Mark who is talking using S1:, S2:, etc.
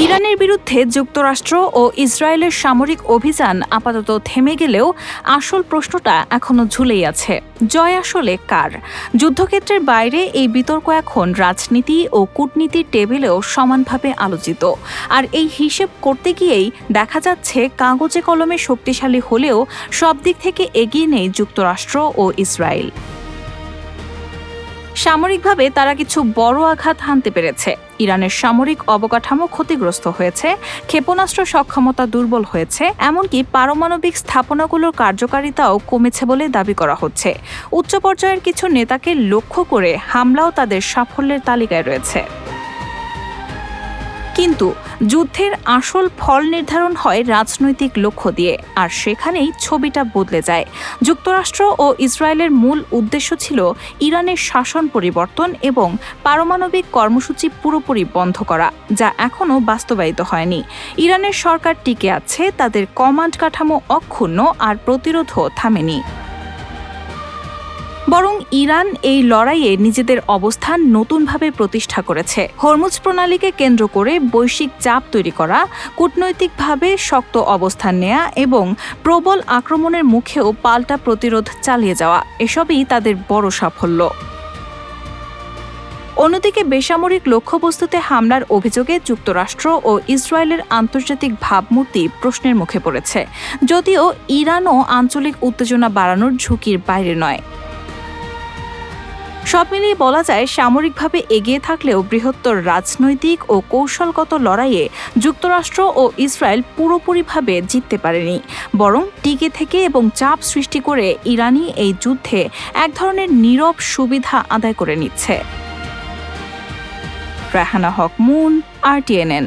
S1: ইরানের বিরুদ্ধে যুক্তরাষ্ট্র ও ইসরায়েলের সামরিক অভিযান আপাতত থেমে গেলেও আসল প্রশ্নটা এখনো ঝুলেই আছে। জয় আসলে কার? যুদ্ধক্ষেত্রের বাইরে এই বিতর্ক এখন রাজনীতি ও কূটনীতির টেবিলেও সমানভাবে আলোচিত। আর এই হিসেব করতে গিয়েই দেখা যাচ্ছে কাগজে কলমে শক্তিশালী হলেও সব দিক থেকে এগিয়ে নেই যুক্তরাষ্ট্র ও ইসরায়েল। সামরিকভাবে তারা কিছু বড় আঘাত হানতে পেরেছে। ইরানের সামরিক অবকাঠামো ক্ষতিগ্রস্ত হয়েছে, ক্ষেপণাস্ত্র সক্ষমতা দুর্বল হয়েছে, এমনকি পারমাণবিক স্থাপনাগুলোর কার্যকারিতাও কমেছে বলে দাবি করা হচ্ছে। উচ্চ পর্যায়ের কিছু নেতাকে লক্ষ্য করে হামলাও তাদের সাফল্যের তালিকায় রয়েছে। কিন্তু যুদ্ধের আসল ফল নির্ধারণ হয় রাজনৈতিক লক্ষ্য দিয়ে, আর সেখানেই ছবিটা বদলে যায়। যুক্তরাষ্ট্র ও ইসরায়েলের মূল উদ্দেশ্য ছিল ইরানের শাসন পরিবর্তন এবং পারমাণবিক কর্মসূচি পুরোপুরি বন্ধ করা, যা এখনও বাস্তবায়িত হয়নি। ইরানের সরকার টিকে আছে, তাদের কমান্ড কাঠামো অক্ষুণ্ণ, আর প্রতিরোধও থামেনি। বরং ইরান এই লড়াইয়ে নিজেদের অবস্থান নতুনভাবে প্রতিষ্ঠা করেছে। হরমুজ প্রণালীকে কেন্দ্র করে বৈশ্বিক চাপ তৈরি করা, কূটনৈতিকভাবে শক্ত অবস্থান নেয়া এবং প্রবল আক্রমণের মুখেও পাল্টা প্রতিরোধ চালিয়ে যাওয়া, এসবই তাদের বড় সাফল্য। অন্যদিকে বেসামরিক লক্ষ্যবস্তুতে হামলার অভিযোগে যুক্তরাষ্ট্র ও ইসরায়েলের আন্তর্জাতিক ভাবমূর্তি প্রশ্নের মুখে পড়েছে, যদিও ইরানও আঞ্চলিক উত্তেজনা বাড়ানোর ঝুঁকির বাইরে নয়। সব মিলিয়ে বলা যায়, সামরিকভাবে এগিয়ে থাকলেও বৃহত্তর রাজনৈতিক ও কৌশলগত লড়াইয়ে যুক্তরাষ্ট্র ও ইসরায়েল পুরোপুরিভাবে জিততে পারেনি, বরং টিকে থেকে এবং চাপ সৃষ্টি করে ইরানি এই যুদ্ধে এক ধরনের নীরব সুবিধা আদায় করে নিচ্ছে। রাহানা হক মুন, RTNN।